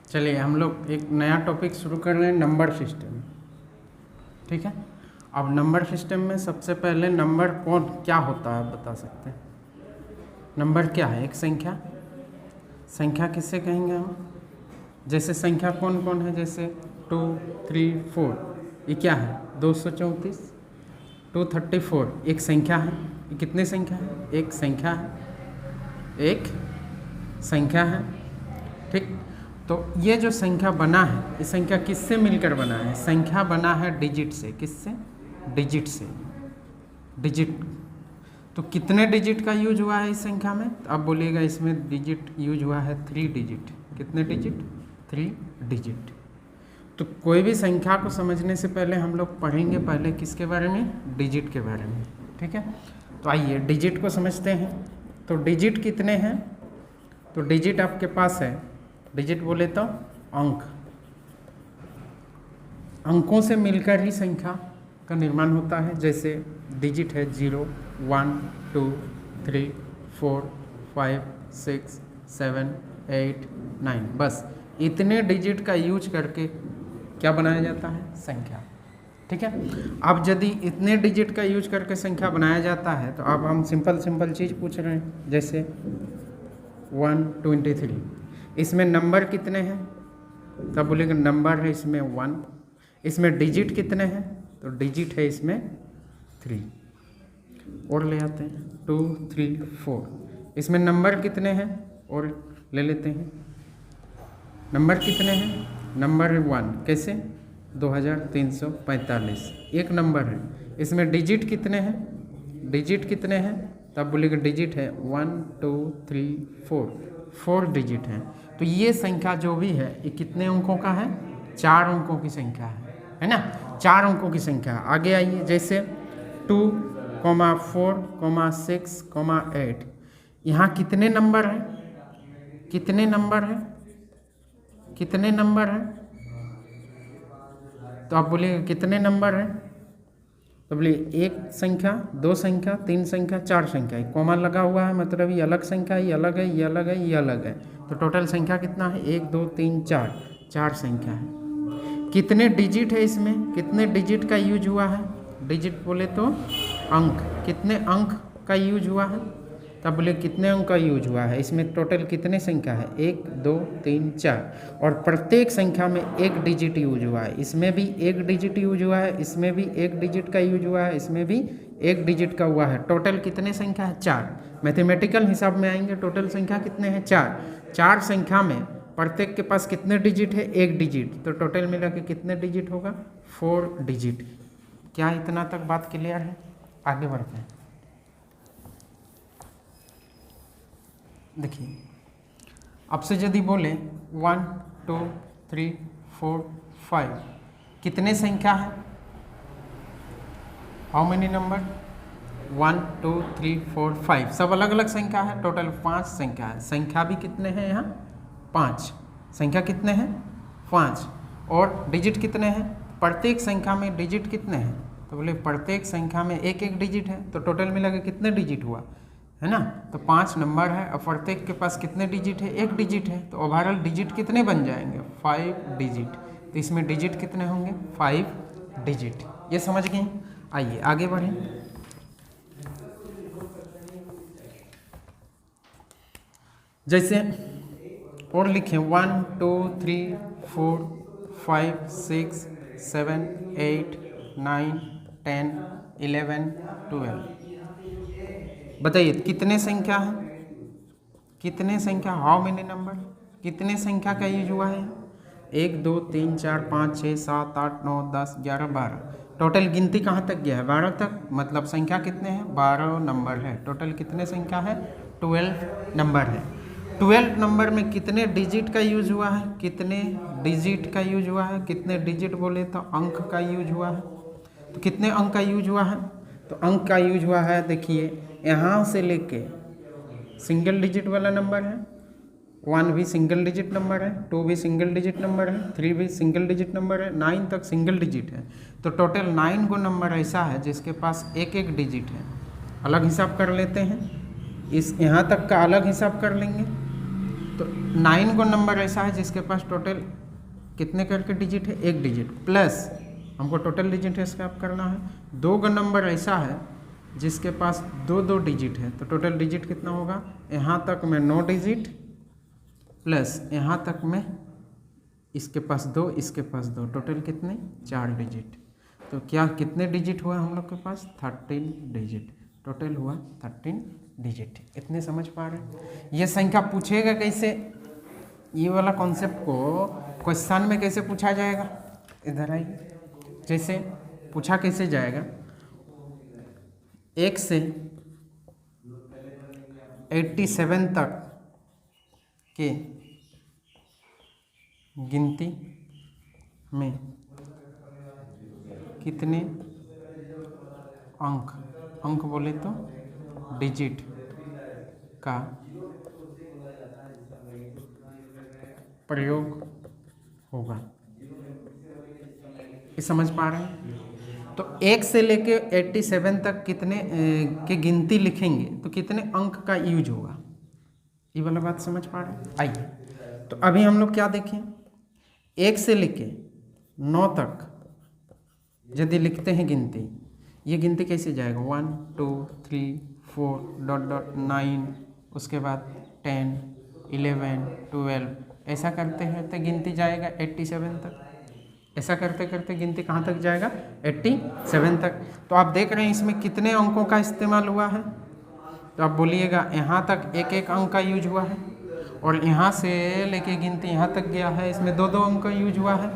चलिए हम लोग एक नया टॉपिक शुरू कर रहे हैं, नंबर सिस्टम। ठीक है, अब नंबर सिस्टम में सबसे पहले नंबर कौन क्या होता है बता सकते हैं? नंबर क्या है? एक संख्या। संख्या किससे कहेंगे हम? जैसे संख्या कौन कौन है, जैसे 2, 3, 4, ये क्या है? 234, 234 एक संख्या है। ये कितने संख्या है? एक संख्या है, एक संख्या है। ठीक, तो ये जो संख्या बना है, ये संख्या किससे मिलकर बना है? संख्या बना है डिजिट से। किससे? डिजिट से। डिजिट, तो कितने डिजिट का यूज हुआ है इस संख्या में? तो आप बोलिएगा इसमें डिजिट यूज हुआ है 3 डिजिट। कितने डिजिट? 3 डिजिट। तो कोई भी संख्या को समझने से पहले हम लोग पढ़ेंगे पहले किसके बारे में? डिजिट के बारे में। ठीक है, तो आइए डिजिट को समझते हैं। तो डिजिट कितने हैं? तो डिजिट आपके पास है, डिजिट बोले तो अंक। अंकों से मिलकर ही संख्या का निर्माण होता है। जैसे डिजिट है 0, 1, 2, 3, 4, 5, 6, 7, 8, 9, बस इतने डिजिट का यूज करके क्या बनाया जाता है? संख्या। ठीक है, अब यदि इतने डिजिट का यूज करके संख्या बनाया जाता है तो अब हम सिंपल चीज़ पूछ रहे हैं, जैसे 123, इसमें नंबर कितने हैं? तब बोलेंगे नंबर है इसमें 1। इसमें डिजिट कितने हैं? तो डिजिट है इसमें 3। और ले आते हैं 2, 3, 4। इसमें नंबर कितने हैं? और ले लेते हैं। नंबर कितने हैं? नंबर 1। कैसे? 2345 एक नंबर है। इसमें डिजिट कितने हैं? डिजिट कितने हैं? तब बोलेंगे डिजिट है 1, 2, 3, 4 डिजिट हैं। तो ये संख्या जो भी है ये कितने अंकों का है? 4 अंकों की संख्या है ना? 4 अंकों की संख्या। आगे आइए, जैसे 2, 4, 6, 8, यहाँ कितने नंबर हैं? कितने नंबर हैं? कितने नंबर हैं? तो आप बोलिए कितने नंबर हैं? तो बोलिए 1 संख्या, 2 संख्या, 3 संख्या, 4 संख्या। कॉमा लगा हुआ है, मतलब ये अलग संख्या, ये अलग है, ये अलग है, ये अलग है। तो टोटल संख्या कितना है? 1, 2, 3, 4 संख्या है। कितने डिजिट है इसमें? कितने डिजिट का यूज हुआ है? डिजिट बोले तो अंक। कितने अंक का यूज हुआ है? तब बोले कितने अंक का यूज हुआ है? इसमें टोटल कितने संख्या है? 1, 2, 3, 4। और प्रत्येक संख्या में 1 डिजिट यूज हुआ है। इसमें भी 1 डिजिट यूज हुआ है, इसमें भी 1 डिजिट का यूज हुआ है, इसमें भी 1 डिजिट का हुआ है। टोटल कितने संख्या है? 4। मैथमेटिकल हिसाब में आएंगे, टोटल संख्या कितने हैं? 4। 4 संख्या में प्रत्येक के पास कितने डिजिट है? 1 डिजिट। तो टोटल मिला के कितने डिजिट होगा? 4 डिजिट। क्या इतना तक बात क्लियर है? आगे बढ़ते हैं। देखिए, आपसे यदि बोले 1, 2, 3, 4, 5 कितने संख्या है? How many number? 1, 2, 3, 4, 5 सब अलग अलग संख्या है। टोटल 5 संख्या है। संख्या भी कितने हैं यहाँ? 5। संख्या कितने हैं? 5। और डिजिट कितने हैं? प्रत्येक संख्या में डिजिट कितने हैं? तो बोले प्रत्येक संख्या में 1 डिजिट है। तो टोटल मिला के कितने डिजिट हुआ, है ना? तो 5 नंबर है और प्रत्येक के पास कितने डिजिट है? 1 डिजिट है। तो ओवरऑल डिजिट कितने बन जाएंगे? 5 डिजिट। तो इसमें डिजिट कितने होंगे? 5 डिजिट। ये समझ गए? आइए आगे बढ़ें। जैसे और लिखें 1, 2, 3, 4, 5, 6, 7, 8, 9, 10, 11, 12। बताइए कितने संख्या है? कितने संख्या? How many number? कितने संख्या का यूज हुआ है? 1, 2, 3, 4, 5, 6, 7, 8, 9, 10, 11, 12। टोटल गिनती कहाँ तक गया है? 12 तक। मतलब संख्या कितने हैं? 12 नंबर है। टोटल कितने संख्या है? 12 नंबर है। 12 नंबर में कितने डिजिट का यूज हुआ है? कितने डिजिट का यूज हुआ है? कितने डिजिट बोले तो अंक का यूज हुआ है। तो कितने अंक का यूज हुआ है? तो अंक का यूज हुआ है, देखिए यहाँ से लेके सिंगल डिजिट वाला नंबर है, 1 भी सिंगल डिजिट नंबर है, 2 भी सिंगल डिजिट नंबर है, 3 भी सिंगल डिजिट नंबर है, 9 तक सिंगल डिजिट है। तो टोटल 9 गो नंबर ऐसा है जिसके पास 1 डिजिट है। अलग हिसाब कर लेते हैं, इस यहाँ तक का अलग हिसाब कर लेंगे। तो 9 को नंबर ऐसा है जिसके पास टोटल कितने करके डिजिट है, 1 डिजिट, प्लस हमको टोटल डिजिट इसका करना है। 2 का नंबर ऐसा है जिसके पास 2 डिजिट है, तो टोटल डिजिट कितना होगा, यहाँ तक में 9 डिजिट प्लस यहाँ तक में इसके पास 2, इसके पास 2, टोटल कितने, 4 डिजिट। तो क्या कितने डिजिट हुआ हम लोग के पास, 13 डिजिट, टोटल हुआ 13 डिजिट। इतने समझ पा रहे हैं। ये संख्या पूछेगा कैसे, ये वाला कॉन्सेप्ट को क्वेश्चन में कैसे पूछा जाएगा, इधर आइए। जैसे पूछा कैसे जाएगा, 1 से 87 तक के गिनती में कितने अंक बोले तो डिजिट का प्रयोग होगा। ये समझ पा रहे हैं। तो 1 से लेके 87 तक कितने के गिनती लिखेंगे तो कितने अंक का यूज होगा, ये वाला बात समझ पा रहे हैं। आइए तो अभी हम लोग क्या देखें, 1 से लेके 9 तक यदि लिखते हैं गिनती, ये गिनती कैसे जाएगा, 1 2 3 4 ... 9, उसके बाद 10 11 12, ऐसा करते हैं तो गिनती जाएगा 87 तक। ऐसा करते करते गिनती कहाँ तक जाएगा, 87 तक। तो आप देख रहे हैं इसमें कितने अंकों का इस्तेमाल हुआ है, तो आप बोलिएगा यहाँ तक 1 अंक का यूज हुआ है, और यहाँ से लेके गिनती यहाँ तक गया है, इसमें 2 अंक का यूज हुआ है।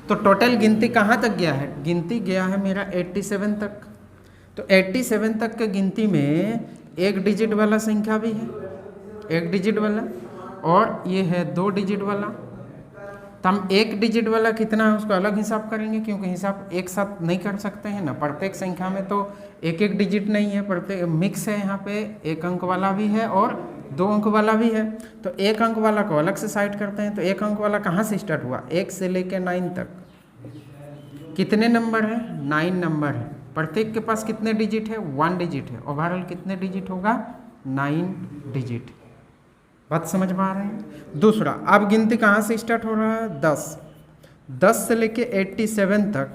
तो टोटल गिनती कहाँ तक गया है, गिनती गया है मेरा 87 तक। तो 87 तक के गिनती में 1 डिजिट वाला संख्या भी है, 1 डिजिट वाला, और ये है 2 डिजिट वाला। तो हम 1 डिजिट वाला कितना है उसको अलग हिसाब करेंगे, क्योंकि हिसाब एक साथ नहीं कर सकते हैं ना, प्रत्येक संख्या में तो 1 डिजिट नहीं है, प्रत्येक मिक्स है। यहाँ पे 1 अंक वाला भी है और 2 अंक वाला भी है। तो 1 अंक वाला को अलग से साइड करते हैं। तो 1 अंक वाला कहाँ से स्टार्ट हुआ, 1 से लेके 9 तक कितने नंबर है, 9 नंबर है। प्रत्येक के पास कितने डिजिट है, 1 डिजिट है। ओवरऑल कितने डिजिट होगा, 9 डिजिट। बात समझ पा रहे हैं। दूसरा, अब गिनती कहाँ से स्टार्ट हो रहा है, 10 से लेके 87 तक।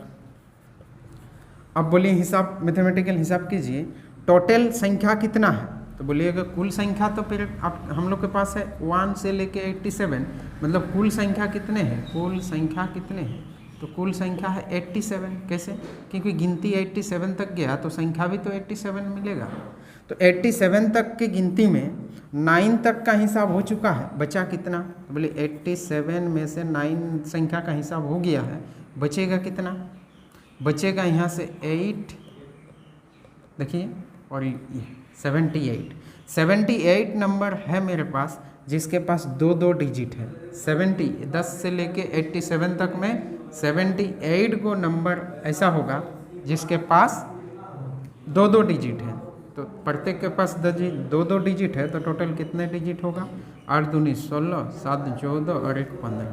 अब बोलिए हिसाब, मैथमेटिकल हिसाब कीजिए, टोटल संख्या कितना है, तो बोलिएगा कुल संख्या। तो फिर अब हम लोग के पास है 1 से लेके 87, मतलब कुल संख्या कितने हैं, कुल संख्या कितने हैं, तो कुल संख्या है 87। कैसे, क्योंकि गिनती 87 तक गया तो संख्या भी तो 87 मिलेगा। तो 87 तक की गिनती में 9 तक का हिसाब हो चुका है, बचा कितना, तो बोले 87 में से 9 संख्या का हिसाब हो गया है, बचेगा कितना, बचेगा यहाँ से 8, देखिए, और ये 78 नंबर है मेरे पास, जिसके पास 2 डिजिट है। 10 से लेके 87 तक में 78 को नंबर ऐसा होगा जिसके पास 2 डिजिट है। तो प्रत्येक के पास 2 डिजिट है, तो टोटल कितने डिजिट होगा, 8 दूनी 16, 7 14 और 1 15।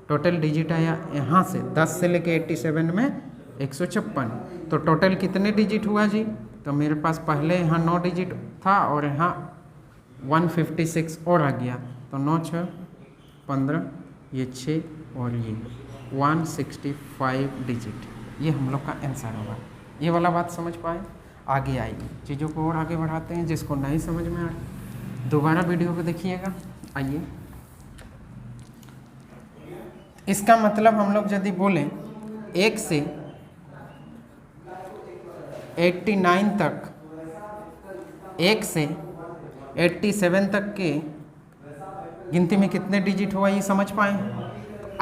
टोटल डिजिट आया यहाँ से 10 से लेके 87 में 156। तो टोटल कितने डिजिट हुआ जी, तो मेरे पास पहले यहाँ 9 डिजिट था और यहाँ 156 और आ गया, तो 9 6 15, ये 6 और ये 165 डिजिट। ये हम लोग का आंसर होगा। ये वाला बात समझ पाए। आगे आइए, चीज़ों को और आगे बढ़ाते हैं। जिसको नहीं समझ में आ रहा दोबारा वीडियो को देखिएगा। आइए, इसका मतलब हम लोग यदि बोलें 1 से 89 तक, 1 से 87 तक के गिनती में कितने डिजिट हुआ, ये समझ पाए हैं।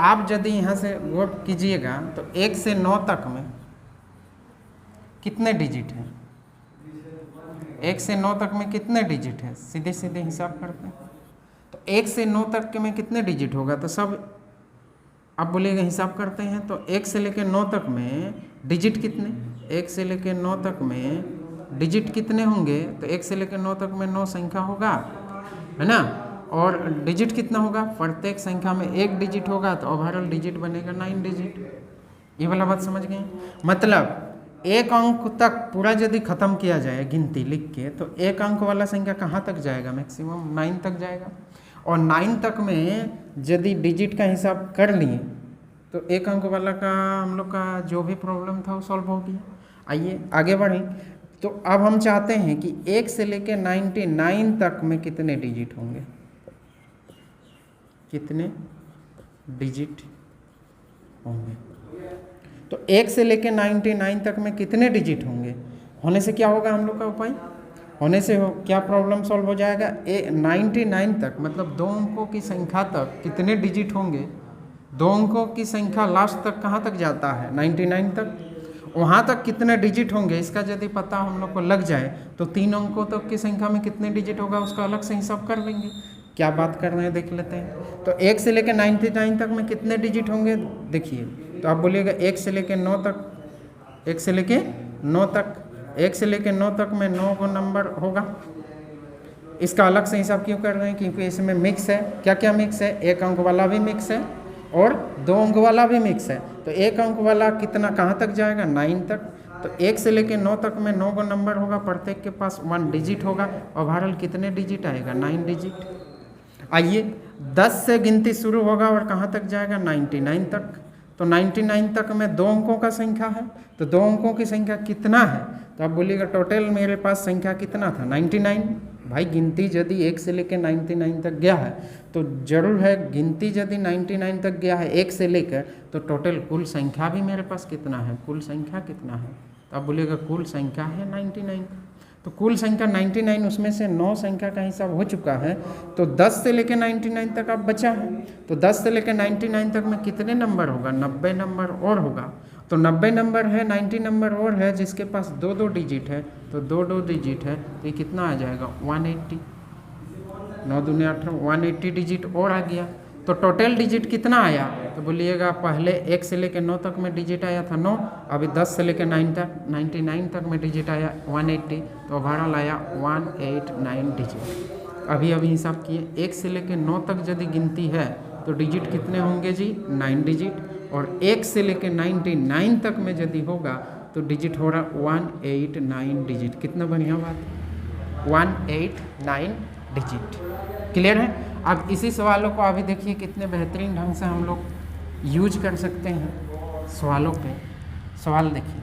आप यदि यहाँ से गौर कीजिएगा तो 1 से 9 तक में कितने डिजिट हैं, 1 से 9 तक में कितने डिजिट है, सीधे सीधे हिसाब करते हैं। तो 1 से 9 तक के में कितने डिजिट होगा, तो सब आप बोलिएगा हिसाब करते हैं। तो 1 से लेकर 9 तक में डिजिट कितने, 1 से लेकर 9 तक में डिजिट कितने होंगे, तो 1 से लेकर 9 तक में 9 संख्या होगा, है ना। और डिजिट कितना होगा, प्रत्येक संख्या में 1 डिजिट होगा, तो ओवरऑल डिजिट बनेगा 9 डिजिट। ये वाला बात समझ गए। मतलब 1 अंक तक पूरा यदि खत्म किया जाए गिनती लिख के, तो 1 अंक वाला संख्या कहाँ तक जाएगा, मैक्सिमम 9 तक जाएगा। और 9 तक में यदि डिजिट का हिसाब कर लिए तो एक अंक वाला का हम लोग का जो भी प्रॉब्लम था वो सॉल्व हो गया। आइए आगे बढ़ें। तो अब हम चाहते हैं कि 1 से लेके 99 तक में कितने डिजिट होंगे, कितने डिजिट होंगे। तो 1 से लेके 99 तक में कितने डिजिट होंगे, होने से क्या होगा हम लोग का उपाय, होने से क्या प्रॉब्लम सॉल्व हो जाएगा। 99 तक मतलब 2 अंकों की संख्या तक कितने डिजिट होंगे, 2 अंकों की संख्या लास्ट तक कहाँ तक जाता है 99 तक, वहाँ तक कितने डिजिट होंगे इसका यदि पता हम लोग को लग जाए तो 3 अंकों तक की संख्या में कितने डिजिट होगा उसका अलग से हिसाब कर लेंगे। क्या बात कर रहे हैं देख लेते हैं। तो 1 से लेकर 99 तक में कितने डिजिट होंगे, देखिए तो आप बोलिएगा 1 से लेकर 9 तक, 1 से लेकर 9 तक, 1 से लेकर 9 तक में 9 को नंबर होगा। इसका अलग से हिसाब क्यों कर रहे हैं, क्योंकि इसमें मिक्स है। क्या क्या मिक्स है, 1 अंक वाला भी मिक्स है और 2 अंक वाला भी मिक्स है। तो 1 अंक वाला कितना कहाँ तक जाएगा 9 तक। तो 1 से लेकर 9 तक में 9 को नंबर होगा, प्रत्येक के पास 1 डिजिट होगा। ओवरऑल कितने डिजिट आएगा 9 डिजिट। आइए 10 से गिनती शुरू होगा और कहाँ तक जाएगा 99 तक। तो 99 तक में 2 अंकों का संख्या है, तो 2 अंकों की संख्या कितना है, तो आप बोलिएगा टोटल मेरे पास संख्या कितना था 99। भाई गिनती यदि 1 से लेकर 99 तक गया है तो जरूर है गिनती यदि 99 तक गया है 1 से लेकर, तो टोटल कुल संख्या भी मेरे पास कितना है, कुल संख्या कितना है, तो आप बोलिएगा कुल संख्या है 99। तो कुल संख्या 99, उसमें से 9 संख्या का हिसाब हो चुका है। तो 10 से लेकर 99 तक अब बचा है। तो 10 से लेकर 99 तक में कितने नंबर होगा, 90 नंबर और होगा। तो 90 नंबर है, 90 नंबर और है जिसके पास 2-2 डिजिट है, तो 2-2 डिजिट है तो ये कितना आ जाएगा 180, 9 दूनी 18, 180 डिजिट और आ गया। तो टोटल डिजिट कितना आया, तो बोलिएगा पहले 1 से लेकर 9 तक में डिजिट आया था 9, अभी 10 से लेकर 99 तक में डिजिट आया 180, तो ओवरऑल आया 189 डिजिट। अभी हिसाब किए 1 से लेकर 9 तक यदि गिनती है तो डिजिट कितने होंगे जी 9 डिजिट, और 1 से लेकर 99 तक में यदि होगा तो डिजिट हो रहा 189 डिजिट। कितना बढ़िया बात, 189 डिजिट। क्लियर है। अब इसी सवालों को अभी देखिए कितने बेहतरीन ढंग से हम लोग यूज कर सकते हैं सवालों पे। सवाल देखिए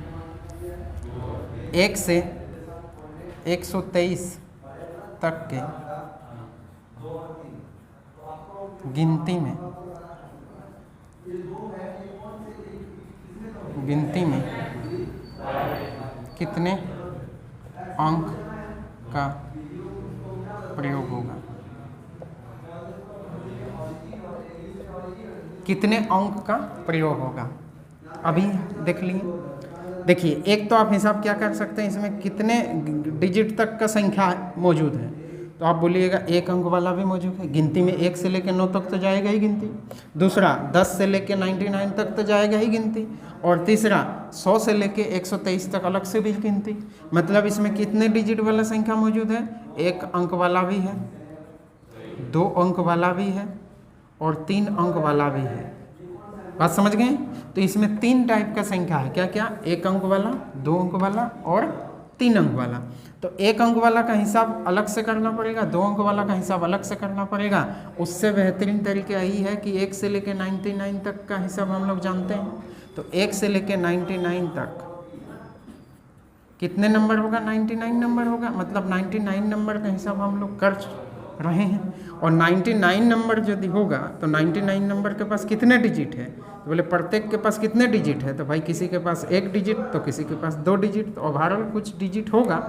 1 से 123 तक के गिनती में कितने अंक का प्रयोग होगा, कितने अंक का प्रयोग होगा। अभी देख लिए, देखिए एक तो आप हिसाब क्या कर सकते हैं, इसमें कितने डिजिट तक का संख्या मौजूद है, तो आप बोलिएगा 1 अंक वाला भी मौजूद है। गिनती में 1 से लेकर 9 तक तो जाएगा ही गिनती, दूसरा 10 से लेकर 99 तक तो जाएगा ही गिनती, और तीसरा 100 से लेकर 123 तक अलग से भी गिनती। मतलब इसमें कितने डिजिट वाला संख्या मौजूद है, 1 अंक वाला भी है, 2 अंक वाला भी है और 3 अंक वाला भी है। बात समझ गए। तो इसमें 3 टाइप का संख्या है, क्या क्या, 1 अंक वाला, 2 अंक वाला और 3 अंक वाला। तो 1 अंक वाला का हिसाब अलग से करना पड़ेगा, 2 अंक वाला का हिसाब अलग से करना पड़ेगा। उससे बेहतरीन तरीका यही है कि 1 से लेकर 99 तक का हिसाब हम लोग जानते हैं। तो 1 से लेकर 99 तक कितने नंबर होगा, 99 नंबर होगा। मतलब 99 नंबर का हिसाब हम लोग कर रहे हैं। और 99 नंबर यदि होगा तो 99 नंबर के पास कितने डिजिट है, तो बोले प्रत्येक के पास कितने डिजिट है, तो भाई किसी के पास 1 डिजिट तो किसी के पास 2 डिजिट, तो ओवरऑल कुछ डिजिट होगा।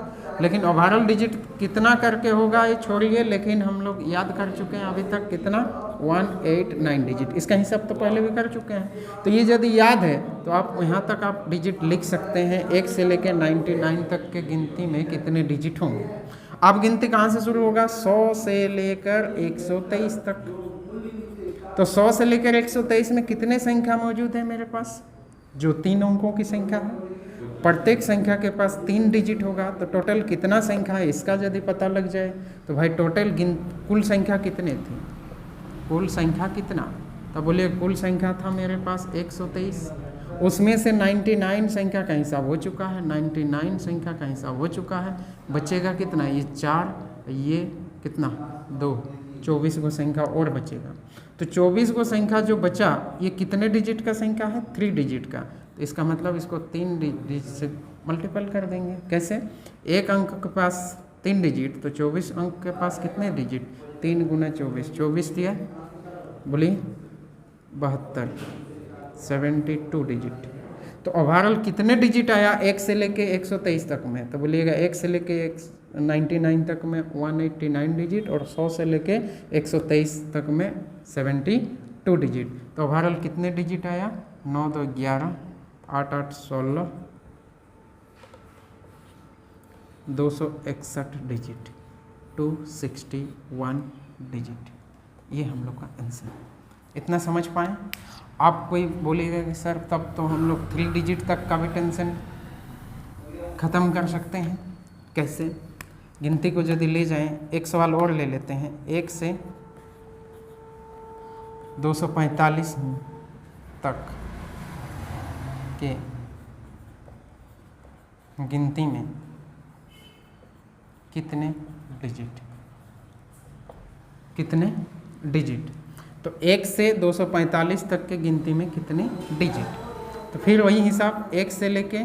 लेकिन ओवरऑल डिजिट कितना करके होगा ये छोड़िए, लेकिन हम लोग याद कर चुके हैं अभी तक कितना 189 डिजिट। इसका हिसाब तो पहले भी कर चुके हैं। तो ये यदि याद है तो आप यहाँ तक आप डिजिट लिख सकते हैं, 1 से लेकर 99 तक के गिनती में कितने डिजिट होंगे। अब गिनती कहाँ से शुरू होगा, 100 से लेकर 123 तक। तो 100 से लेकर 123 में कितने संख्या मौजूद है मेरे पास, जो 3 अंकों की संख्या है। प्रत्येक संख्या के पास 3 डिजिट होगा, तो टोटल कितना संख्या है इसका यदि पता लग जाए तो भाई टोटल कुल संख्या कितने थी, कुल संख्या कितना, तो बोलिए कुल संख्या था मेरे पास 123। उसमें से 99 संख्या का हिसाब हो चुका है, 99 संख्या का हिसाब हो चुका है। बचेगा कितना, ये 4, ये कितना 2, 24 गो संख्या और बचेगा। तो 24 गो संख्या जो बचा ये कितने डिजिट का संख्या है? 3 डिजिट का। तो इसका मतलब इसको 3 डिजिट से मल्टीपल कर देंगे। कैसे? एक अंक के पास 3 डिजिट, तो 24 अंक के पास कितने डिजिट? 3 गुना 24, 24 दिया, बोलिए 72, 72 डिजिट। तो ओवरऑल कितने डिजिट आया 1 से लेके 123 तक में? तो बोलिएगा 1 से लेके 99 तक में 189 डिजिट और 100 से लेके 123 तक में 72 डिजिट। तो ओवरऑल कितने डिजिट आया? 9 2 11, 8 8 16, 261 डिजिट, 261 डिजिट। ये हम लोग का आंसर। इतना समझ पाए? आप कोई बोलेगा कि सर तब तो हम लोग 3 डिजिट तक का भी टेंशन ख़त्म कर सकते हैं। कैसे? गिनती को यदि ले जाएं, एक सवाल और ले लेते हैं। 1 से 245 तक के गिनती में कितने डिजिट? कितने डिजिट? तो 1 से 245 तक के गिनती में कितने डिजिट? तो फिर वही हिसाब 1 से लेके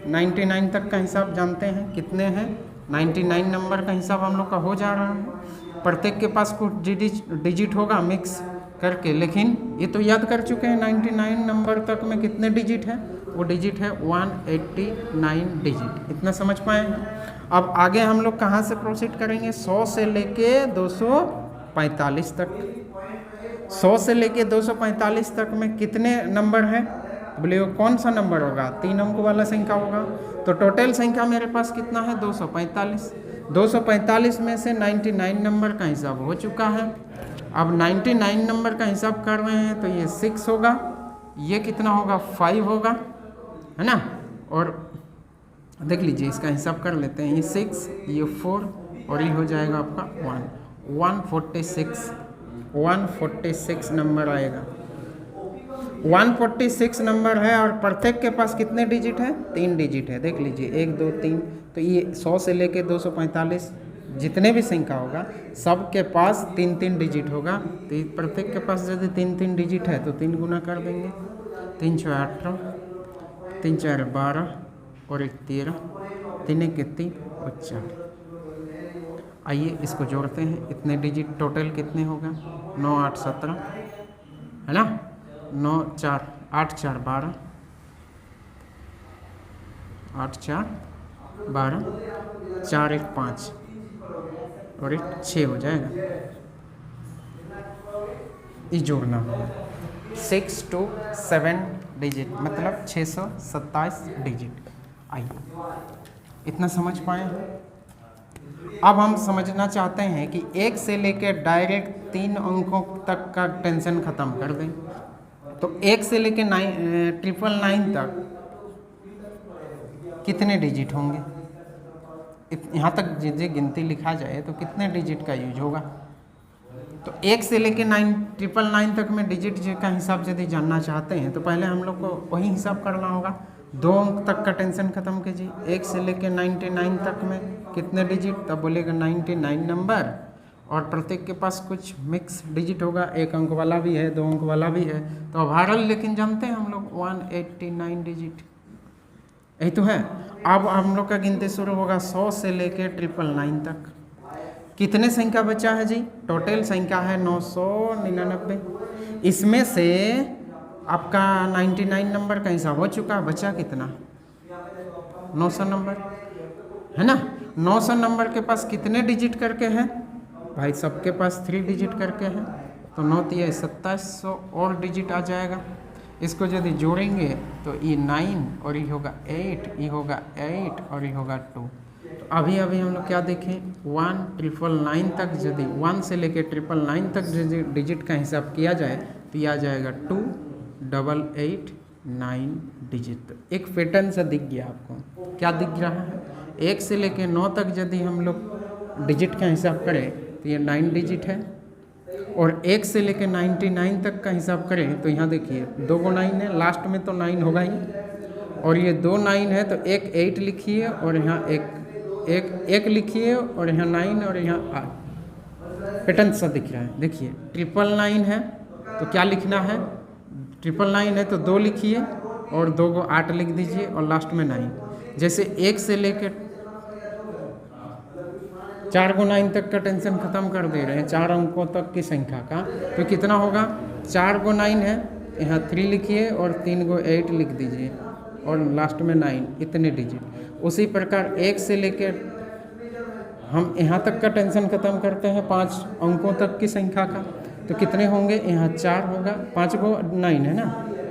99 तक का हिसाब जानते हैं कितने हैं? 99 नंबर का हिसाब हम लोग का हो जा रहा है। प्रत्येक के पास कुछ डिजिट होगा मिक्स करके, लेकिन ये तो याद कर चुके हैं 99 नंबर तक में कितने डिजिट है? वो डिजिट है 189 डिजिट। इतना समझ पाए हैं? अब आगे हम लोग कहाँ से प्रोसीड करेंगे? 100 से लेके 245 तक। 100 से लेके 245 तक में कितने नंबर है? बोले वो कौन सा नंबर होगा? 3 अंक वाला संख्या होगा। तो टोटल संख्या मेरे पास कितना है? 245। 245 में से 99 नंबर का हिसाब हो चुका है। अब 99 नंबर का हिसाब कर रहे हैं तो ये 6 होगा, ये कितना होगा? 5 होगा, है ना। और देख लीजिए इसका हिसाब कर लेते हैं। ये 6, ये 4 और ये हो जाएगा आपका 146। 146 नंबर आएगा। 146 नंबर है और प्रत्येक के पास कितने डिजिट है? 3 डिजिट है। देख लीजिए 1 2 3। तो ये 100 से लेके 245 जितने भी संख्या होगा सब के पास 3 3 डिजिट होगा। तो प्रत्येक के पास यदि 3 3 डिजिट है तो 3 गुना कर देंगे। 3 6 18, 3 4 12 और 1 13, 3 1 3 और 4। आइए इसको जोड़ते हैं। इतने डिजिट टोटल कितने होगा? 9 8 17, है ना। 9 4 8 4 12, 8 4 12, 4 1 5 और 1 6 हो जाएगा। ये जोड़ना होगा। 6 to 7 डिजिट मतलब 627 डिजिट। आइए इतना समझ पाए हैं। अब हम समझना चाहते हैं कि 1 से लेकर डायरेक्ट 3 अंकों तक का टेंशन ख़त्म कर दें। तो 1 से लेकर 999 तक कितने डिजिट होंगे? यहाँ तक यदि गिनती लिखा जाए तो कितने डिजिट का यूज होगा? तो 1 से लेकर 999 तक में डिजिट का हिसाब यदि जानना चाहते हैं तो पहले हम लोग को वही हिसाब करना होगा। 2 अंक तक का टेंशन खत्म कीजिए। 1 से लेकर 99 तक में कितने डिजिट? तब बोलेगा 99 नंबर और प्रत्येक के पास कुछ मिक्स डिजिट होगा। 1 अंक वाला भी है, 2 अंक वाला भी है। तो ओवरऑल लेकिन जानते हैं हम लोग 189 डिजिट। यही तो है। अब हम लोग का गिनती शुरू होगा 100 से लेकर 999 तक। कितने संख्या बचा है जी? टोटल संख्या है 999। इसमें से आपका 99 नंबर का हिसाब हो चुका है। बचा कितना? 900 नंबर, है ना। 900 नंबर के पास कितने डिजिट करके हैं? भाई सबके पास 3 डिजिट करके हैं। तो 9 3 2700 और डिजिट आ जाएगा। इसको यदि जोड़ेंगे तो ये 9 और ये होगा 8, ये होगा 8 और ये होगा 2। तो अभी हम लोग क्या देखें? 1999 तक यदि 1 से लेकर 999 तक यदि डिजिट का हिसाब किया जाए तो ये आ जाएगा 2889 डिजिट। तो एक पैटर्न सा दिख गया आपको। क्या दिख रहा है? 1 से लेकर 9 तक यदि हम लोग डिजिट का हिसाब करें तो ये 9 डिजिट है। और 1 से लेकर 99 तक का हिसाब करें तो यहाँ देखिए 2 को 9 है, लास्ट में तो 9 होगा ही। और ये 2 9 है तो एक 8 लिखिए और यहाँ एक लिखिए और यहाँ 9 और यहाँ 8। पैटर्न सा दिख रहा है। देखिए 999 है तो क्या लिखना है, 999 है तो 2 लिखिए और 2 को 8 लिख दीजिए और लास्ट में 9। जैसे 1 से लेकर 4 को 9 तक का टेंशन खत्म कर दे रहे हैं, 4 अंकों तक की संख्या का, तो कितना होगा, 4 को 9 है, यहाँ 3 लिखिए और 3 को 8 लिख दीजिए और लास्ट में 9, इतने डिजिट। उसी प्रकार 1 से लेकर हम यहाँ तक का टेंशन खत्म करते हैं 5 अंकों तक की संख्या का, तो कितने होंगे, यहाँ 4 होगा, 5 को 9 है ना,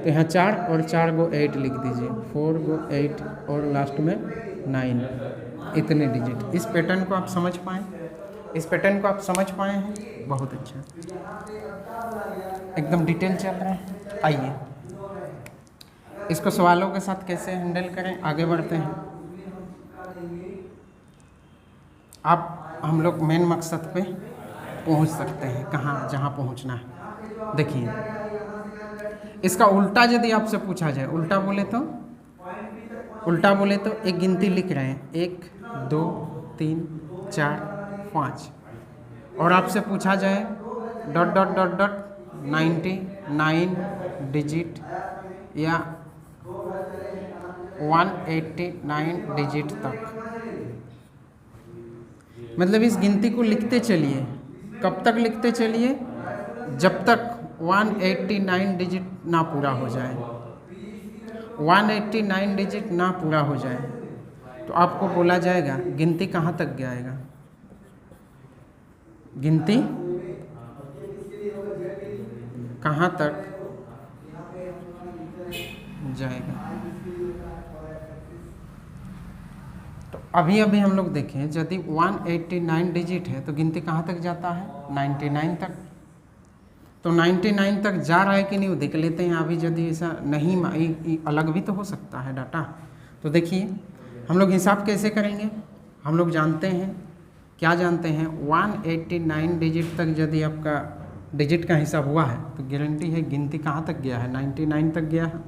तो यहाँ 4 और 4 को 8 लिख दीजिए, 4 को 8 और लास्ट में 9, इतने डिजिट। इस पैटर्न को आप समझ पाएँ, इस पैटर्न को आप समझ पाए हैं, बहुत अच्छा, एकदम डिटेल चल रहा है। आइए इसको सवालों के साथ कैसे हैंडल करें, आगे बढ़ते हैं। आप हम लोग मेन मकसद पे पहुंच सकते हैं, कहाँ, जहाँ पहुंचना है। देखिए इसका उल्टा यदि आपसे पूछा जाए, उल्टा बोले तो एक गिनती लिख रहे हैं, 1 2 3 4 5, और आपसे पूछा जाए ... 99 डिजिट या 189 डिजिट तक, मतलब इस गिनती को लिखते चलिए। कब तक लिखते चलिए, जब तक 189 डिजिट ना पूरा हो जाए, 189 डिजिट ना पूरा हो जाए तो आपको बोला जाएगा गिनती कहाँ तक जाएगा, गिनती कहाँ तक जाएगा। तो अभी हम लोग देखें, यदि 189 डिजिट है तो गिनती कहाँ तक जाता है, 99 तक। तो 99 तक जा रहा है कि नहीं वो देख लेते हैं। अभी यदि ऐसा नहीं, अलग भी तो हो सकता है डाटा। तो देखिए हम लोग हिसाब कैसे करेंगे, हम लोग जानते हैं, क्या जानते हैं, 189 डिजिट तक यदि आपका डिजिट का हिसाब हुआ है तो गारंटी है गिनती कहाँ तक गया है, 99 तक गया है।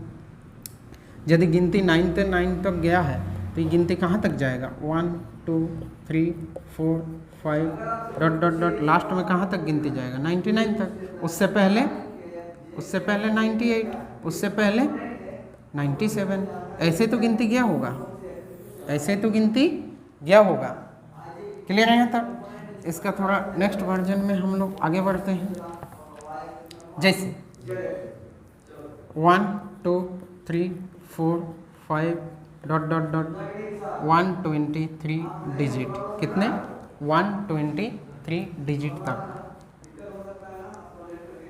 यदि गिनती 99 तक गया है तो ये गिनती कहाँ तक जाएगा, 1 2 3 4 5 ... लास्ट में कहाँ तक गिनती जाएगा, 99 तक। उससे पहले 98, उससे पहले 97, ऐसे तो गिनती गया होगा, ऐसे तो गिनती गया होगा। क्लियर है यहाँ तक। इसका थोड़ा नेक्स्ट वर्जन में हम लोग आगे बढ़ते हैं। जैसे 1 2 3 4 5 ... 123 डिजिट, कितने, 123 डिजिट तक।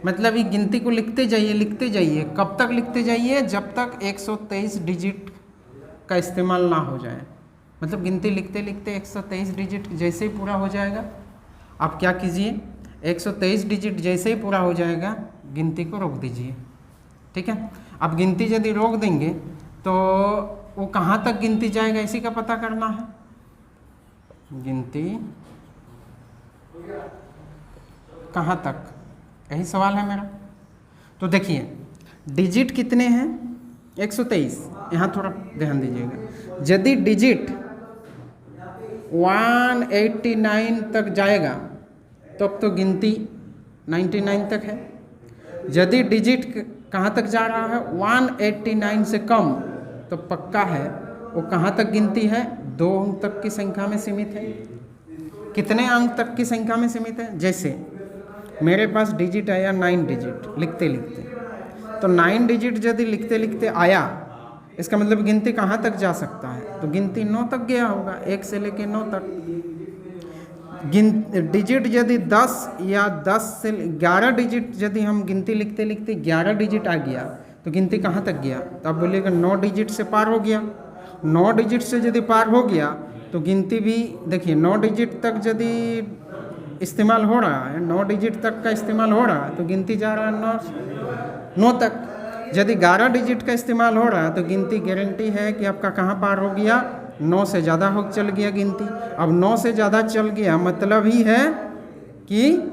मतलब ये गिनती को लिखते जाइए। कब तक लिखते जाइए, जब तक 123 डिजिट का इस्तेमाल ना हो जाए। मतलब गिनती लिखते 123 डिजिट जैसे ही पूरा हो जाएगा, आप क्या कीजिए, 123 डिजिट जैसे ही पूरा हो जाएगा गिनती को रोक दीजिए। ठीक है। अब गिनती यदि रोक देंगे तो वो कहाँ तक गिनती जाएगा, इसी का पता करना है। गिनती कहाँ तक, यही सवाल है मेरा। तो देखिए डिजिट कितने हैं, 123। यहाँ थोड़ा ध्यान दीजिएगा। यदि डिजिट 189 तक जाएगा तब तो गिनती 99 तक है। यदि डिजिट कहाँ तक जा रहा है, 189 से कम, तो पक्का है वो कहाँ तक गिनती है, 2 अंक तक की संख्या में सीमित है। कितने अंक तक की संख्या में सीमित है, जैसे मेरे पास डिजिट आया 9 डिजिट लिखते लिखते, तो 9 डिजिट यदि लिखते लिखते आया, इसका मतलब गिनती कहाँ तक जा सकता है, तो गिनती 9 तक गया होगा, 1 से लेके 9 तक। डिजिट यदि 10 या 10 से 11 डिजिट यदि हम गिनती लिखते लिखते 11 डिजिट आ गया तो गिनती कहाँ तक गया, तो आप बोलिएगा 9 डिजिट से पार हो गया। 9 डिजिट से यदि पार हो गया तो गिनती भी देखिए 9 डिजिट तक यदि इस्तेमाल हो रहा है, 9 डिजिट तक का इस्तेमाल हो रहा है तो गिनती जा रहा है 9 तक। यदि 11 डिजिट का इस्तेमाल हो रहा है तो गिनती गारंटी है कि आपका कहाँ पार हो गया, 9 से ज़्यादा हो चल गया गिनती। अब 9 से ज़्यादा चल गया मतलब ही है कि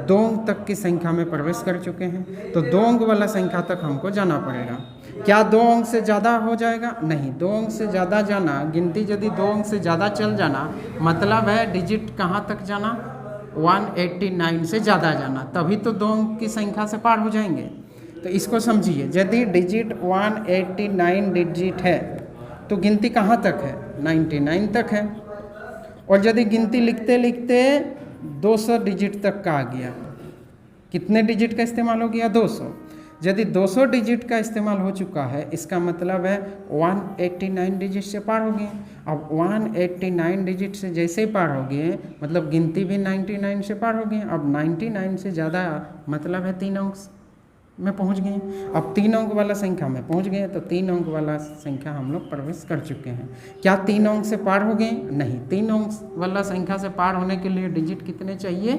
2 अंक तक की संख्या में प्रवेश कर चुके हैं। तो 2 अंक वाला संख्या तक हमको जाना पड़ेगा। क्या 2 अंक से ज़्यादा हो जाएगा, नहीं। 2 अंक से ज़्यादा जाना, गिनती यदि 2 अंक से ज़्यादा चल जाना मतलब है डिजिट कहाँ तक जाना, 189 से ज़्यादा जाना, तभी तो 2 अंक की संख्या से पार हो जाएंगे। तो इसको समझिए, यदि डिजिट 189 डिजिट है तो गिनती कहाँ तक है? 99 तक है। और यदि गिनती लिखते लिखते 200 डिजिट तक का आ गया, कितने डिजिट का इस्तेमाल हो गया? 200। यदि 200 डिजिट का इस्तेमाल हो चुका है, इसका मतलब है 189 डिजिट से पार हो गए। अब 189 डिजिट से जैसे ही पार हो गए, मतलब गिनती भी 99 से पार हो गए। अब 99 से ज़्यादा मतलब है 3 अंक में पहुंच गए। अब 3 अंक वाला संख्या में पहुंच गए, तो 3 अंक वाला संख्या हम लोग प्रवेश कर चुके हैं। क्या 3 अंक से पार हो गए? नहीं, 3 अंक वाला संख्या से पार होने के लिए डिजिट कितने चाहिए?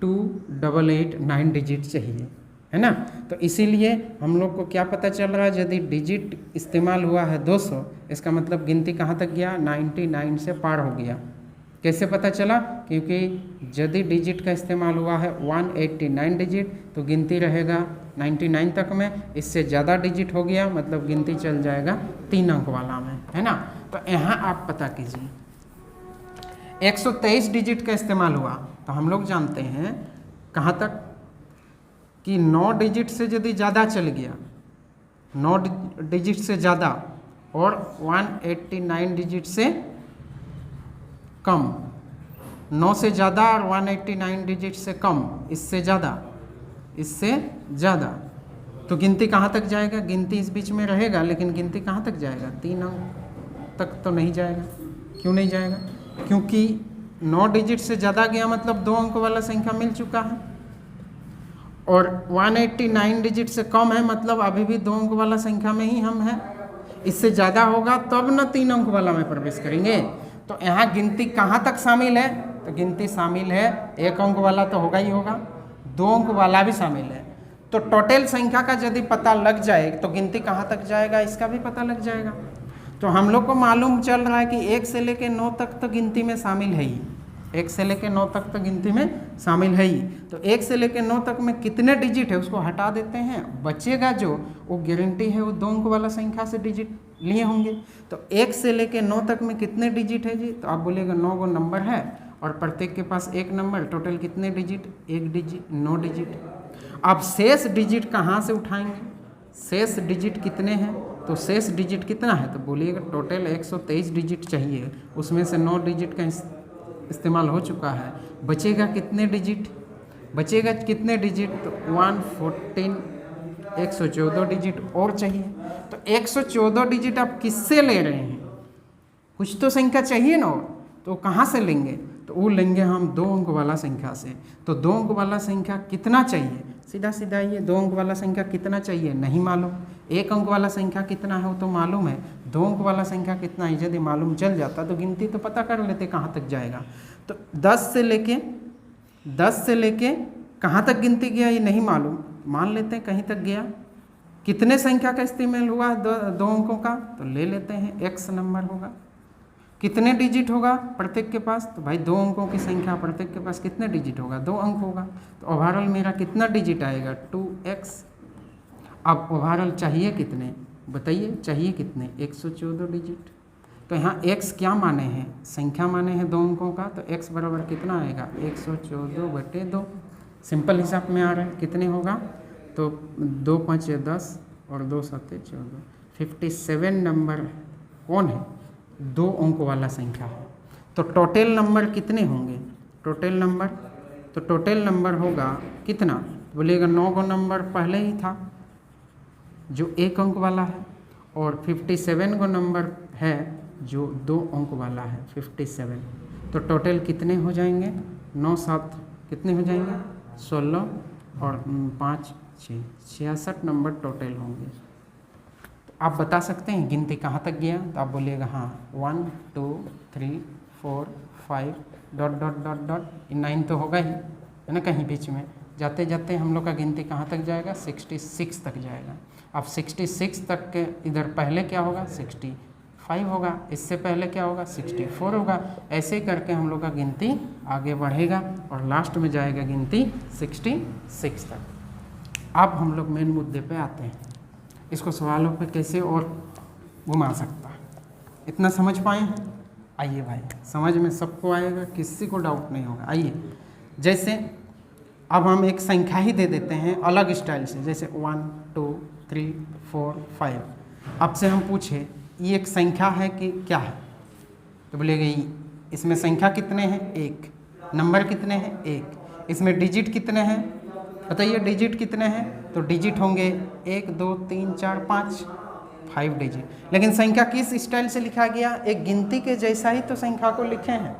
2889 डिजिट चाहिए, है ना। तो इसीलिए हम लोग को क्या पता चल रहा है, यदि डिजिट इस्तेमाल हुआ है 200, इसका मतलब गिनती कहाँ तक गया? 99 से पार हो गया। कैसे पता चला? क्योंकि यदि डिजिट का इस्तेमाल हुआ है 189 डिजिट, तो गिनती रहेगा 99 तक में। इससे ज़्यादा डिजिट हो गया मतलब गिनती चल जाएगा 3 अंक वाला में, है ना। तो यहाँ आप पता कीजिए, 123 डिजिट का इस्तेमाल हुआ, तो हम लोग जानते हैं कहाँ तक कि 9 डिजिट से यदि ज़्यादा चल गया, 9 डिजिट से ज़्यादा और 189 डिजिट से कम, 9 से ज़्यादा और 189 डिजिट से कम, इससे ज़्यादा, तो गिनती कहाँ तक जाएगा? गिनती इस बीच में रहेगा, लेकिन गिनती कहाँ तक जाएगा? 3 अंक तक तो नहीं जाएगा। क्यों नहीं जाएगा? क्योंकि 9 डिजिट से ज़्यादा गया मतलब 2 अंक वाला संख्या मिल चुका है, और 189 डिजिट से कम है मतलब अभी भी 2 अंक वाला संख्या में ही हम हैं। इससे ज़्यादा होगा तब न 3 अंक वाला में प्रवेश करेंगे। तो यहाँ गिनती कहाँ तक शामिल है? तो गिनती शामिल है 1 अंक वाला तो होगा ही होगा, 2 अंक वाला भी शामिल है। तो टोटल संख्या का यदि पता लग जाए तो गिनती कहाँ तक जाएगा इसका भी पता लग जाएगा। तो हम लोग को मालूम चल रहा है कि 1 से लेकर 9 तक तो गिनती में शामिल है ही, 1 से लेकर 9 तक तो गिनती में शामिल है ही। तो 1 से लेकर 9 तक में कितने डिजिट है उसको हटा देते हैं, बचेगा जो वो गारंटी है वो 2 अंक वाला संख्या से डिजिट लिए होंगे। तो 1 से लेकर 9 तक में कितने डिजिट है जी? तो आप बोलेगा 9 गो नंबर है और प्रत्येक के पास 1 नंबर, टोटल कितने डिजिट? 1 digit, 9 digit. अब शेष डिजिट कहाँ से उठाएंगे? शेष डिजिट कितने हैं? तो शेष डिजिट कितना है? तो बोलिएगा टोटल 123 डिजिट चाहिए, उसमें से 9 डिजिट का इस्तेमाल हो चुका है, बचेगा कितने डिजिट? बचेगा कितने डिजिट? तो 114, 114 डिजिट और चाहिए। तो 114 डिजिट आप किससे ले रहे हैं? कुछ तो संख्या चाहिए ना, तो कहाँ से लेंगे? तो वो लेंगे हम 2 अंक वाला संख्या से। तो 2 अंक वाला संख्या कितना चाहिए? सीधा सीधा ये 2 अंक वाला संख्या कितना चाहिए नहीं मालूम, 1 अंक वाला संख्या कितना है वो तो मालूम है, 2 अंक वाला संख्या कितना है यदि मालूम चल जाता तो गिनती तो पता कर लेते कहाँ तक जाएगा। तो 10 से लेके कहाँ तक गिनती गया ये नहीं मालूम, मान लेते हैं कहीं तक गया। कितने संख्या का इस्तेमाल हुआ? 2 अंकों का, तो ले लेते हैं x नंबर होगा। कितने डिजिट होगा प्रत्येक के पास? तो भाई 2 अंकों की संख्या, प्रत्येक के पास कितने डिजिट होगा? 2 अंक होगा। तो ओवरऑल मेरा कितना डिजिट आएगा? 2x। अब ओवरऑल चाहिए कितने बताइए? चाहिए कितने? 114 डिजिट। तो यहाँ x क्या माने हैं? संख्या माने हैं 2 अंकों का, तो x बराबर कितना आएगा? 114/2। सिंपल हिसाब में आ रहा है, कितने होगा? तो 2 5 10 और 2 7 14, 57 नंबर कौन है? 2 अंक वाला संख्या है। तो टोटल नंबर कितने होंगे? टोटल नंबर होगा कितना? बोलिएगा 9 गो नंबर पहले ही था जो 1 अंक वाला है, और 57 गो नंबर है जो 2 अंक वाला है, 57। तो टोटल कितने हो जाएंगे? 9 7 कितने हो जाएंगे? 16 और 5 6, 66 नंबर टोटल होंगे। तो आप बता सकते हैं गिनती कहाँ तक गया? तो आप बोलिएगा हाँ 1 2 3 4 5 ... 9 तो होगा ही, है ना। कहीं बीच में जाते जाते हम लोग का गिनती कहाँ तक जाएगा? 66 तक जाएगा। अब 66 तक के इधर पहले क्या होगा? 65 होगा, इससे पहले क्या होगा? 64 होगा। ऐसे करके हम लोग का गिनती आगे बढ़ेगा और लास्ट में जाएगा गिनती 66 तक। अब हम लोग मेन मुद्दे पे आते हैं, इसको सवालों पे कैसे और घुमा सकता है, इतना समझ पाए हैं? आइए भाई, समझ में सबको आएगा, किसी को डाउट नहीं होगा। आइए, जैसे अब हम एक संख्या ही दे देते हैं अलग स्टाइल से, जैसे 1 2 3 4 5। आपसे हम पूछे ये एक संख्या है कि क्या है, तो बोलेगा इसमें संख्या कितने हैं, 1। नंबर कितने हैं, 1। इसमें डिजिट कितने हैं, बताइए डिजिट कितने हैं, तो डिजिट होंगे 1 2 3 4 5 डिजिट। लेकिन संख्या किस स्टाइल से लिखा गया, एक गिनती के जैसा ही तो संख्या को लिखे हैं।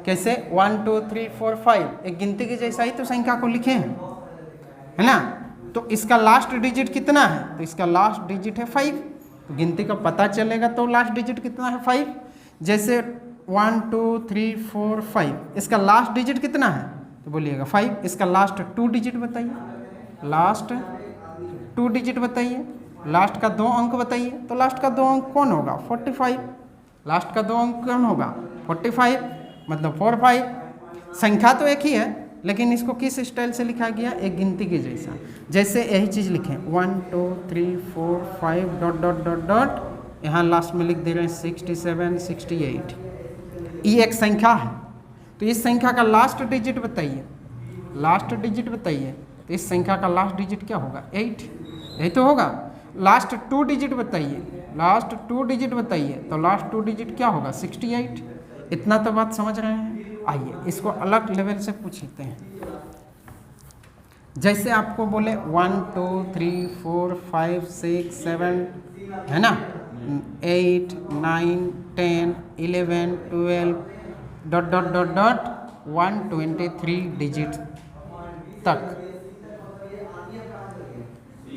कैसे, 1 2 3 4 5, एक गिनती के जैसा ही तो संख्या को लिखे हैं, है ना। तो इसका लास्ट डिजिट कितना है, तो इसका लास्ट डिजिट है 5। तो गिनती का पता चलेगा तो लास्ट डिजिट कितना है, 5। जैसे 1 2 3 4 5, इसका लास्ट डिजिट कितना है, तो बोलिएगा 5। इसका लास्ट 2 डिजिट बताइए, लास्ट 2 डिजिट बताइए, लास्ट का 2 अंक बताइए। तो लास्ट का 2 अंक कौन होगा, 45। लास्ट का 2 अंक कौन होगा, 45, मतलब 45। संख्या तो एक ही है, लेकिन इसको किस स्टाइल से लिखा गया, एक गिनती के जैसा। जैसे यही चीज़ लिखें 1 2 3 4 5 डॉट डॉट डॉट डॉट, यहाँ लास्ट में लिख दे रहे हैं 67 68। ये एक संख्या है, तो इस संख्या का लास्ट डिजिट बताइए, लास्ट डिजिट बताइए। तो इस संख्या का लास्ट डिजिट क्या होगा, 8, यही तो होगा। लास्ट 2 डिजिट बताइए, लास्ट 2 डिजिट बताइए, तो लास्ट 2 डिजिट क्या होगा, 68। इतना तो बात समझ रहे हैं। आइए इसको अलग लेवल से पूछते हैं। जैसे आपको बोले 1 2 3 4 5 6 7, है ना, 8 9 10 11 12 dot dot dot dot 123 digit तक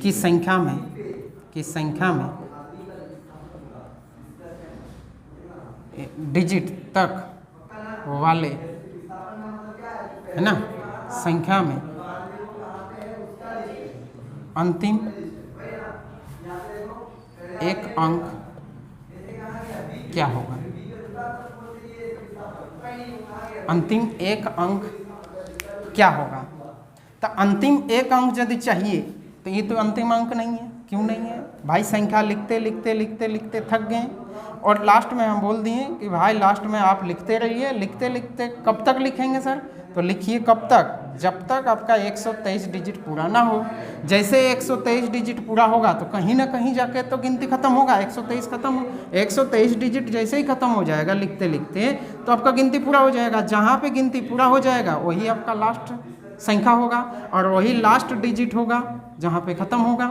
की संख्या में डिजिट तक वाले, है ना, संख्या में अंतिम एक अंक क्या होगा, अंतिम एक अंक क्या होगा। तो अंतिम एक अंक यदि चाहिए तो ये तो अंतिम अंक नहीं है। क्यों नहीं है भाई, संख्या लिखते लिखते लिखते लिखते थक गए और लास्ट में हम बोल दिए कि भाई लास्ट में आप लिखते रहिए, लिखते लिखते कब तक लिखेंगे सर, तो लिखिए कब तक, जब तक आपका 123 डिजिट पूरा ना हो। जैसे 123 डिजिट पूरा होगा तो कहीं ना कहीं जाके तो गिनती खत्म होगा, 123 खत्म हो, 123 डिजिट जैसे ही खत्म हो जाएगा लिखते लिखते तो आपका गिनती पूरा हो जाएगा। जहाँ पे गिनती पूरा हो जाएगा वही आपका लास्ट संख्या होगा और वही लास्ट डिजिट होगा जहाँ पे ख़त्म होगा।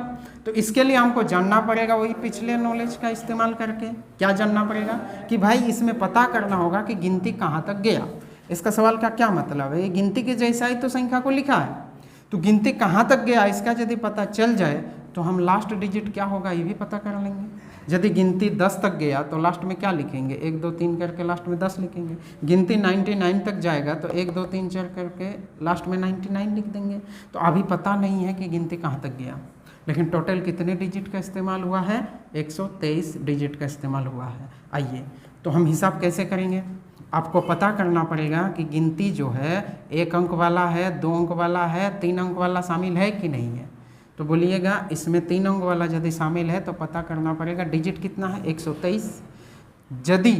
तो इसके लिए हमको जानना पड़ेगा वही पिछले नॉलेज का इस्तेमाल करके। क्या जानना पड़ेगा कि भाई इसमें पता करना होगा कि गिनती कहाँ तक गया। इसका सवाल का क्या मतलब है, ये गिनती के जैसा ही तो संख्या को लिखा है, तो गिनती कहाँ तक गया इसका यदि पता चल जाए तो हम लास्ट डिजिट क्या होगा ये भी पता कर लेंगे। यदि गिनती 10 तक गया तो लास्ट में क्या लिखेंगे, 1 2 3 करके लास्ट में 10 लिखेंगे। गिनती 99 तक जाएगा तो 1 2 3 4 करके लास्ट में 99 लिख देंगे। तो अभी पता नहीं है कि गिनती कहाँ तक गया, लेकिन टोटल कितने डिजिट का इस्तेमाल हुआ है, 123 डिजिट का इस्तेमाल हुआ है। आइए तो हम हिसाब कैसे करेंगे, आपको पता करना पड़ेगा कि गिनती जो है 1 अंक वाला है, 2 अंक वाला है, 3 अंक वाला शामिल है कि नहीं है। तो बोलिएगा इसमें 3 अंक वाला यदि शामिल है तो पता करना पड़ेगा डिजिट कितना है, 123। यदि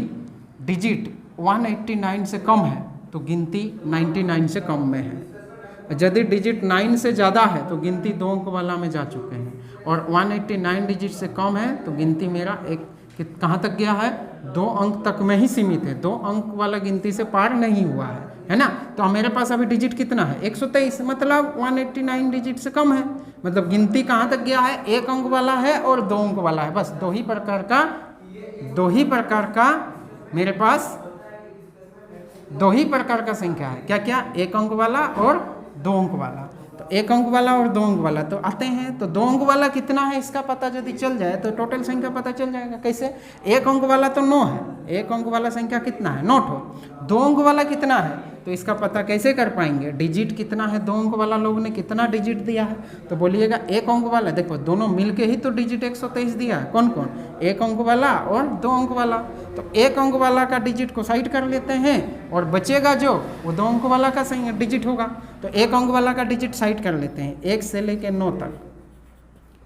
डिजिट 189 से कम है तो गिनती 99 से कम में है। यदि डिजिट 9 से ज़्यादा है तो गिनती 2 अंक वाला में जा चुके हैं, और 189 डिजिट से कम है तो गिनती मेरा कहाँ तक गया है, 2 अंक तक में ही सीमित है, 2 अंक वाला गिनती से पार नहीं हुआ है ना। तो मेरे पास अभी डिजिट कितना है, 123, मतलब 189 डिजिट से कम है, मतलब गिनती कहाँ तक गया है, 1 अंक वाला है और 2 अंक वाला है। बस दो ही प्रकार का मेरे पास 2 ही प्रकार का संख्या है। क्या क्या, 1 अंक वाला और 2 अंक वाला। तो 1 अंक वाला और 2 अंक वाला तो आते हैं। तो 2 अंक वाला कितना है इसका पता यदि चल जाए तो टोटल संख्या पता चल जाएगा। कैसे, 1 अंक वाला तो 9 है, 1 अंक वाला संख्या कितना है, 9 हो। 2 अंक वाला कितना है तो इसका पता कैसे कर पाएंगे, डिजिट कितना है, 2 अंक वाला लोग ने कितना डिजिट दिया है। तो बोलिएगा 1 अंक वाला, देखो दोनों मिलके ही तो डिजिट 123 दिया है। कौन कौन, 1 अंक वाला और 2 अंक वाला। तो 1 अंक वाला का डिजिट को साइड कर लेते हैं और बचेगा जो वो 2 अंक वाला का डिजिट होगा। तो 1 अंक वाला का डिजिट साइड कर लेते हैं, 1 से लेके 9 तक,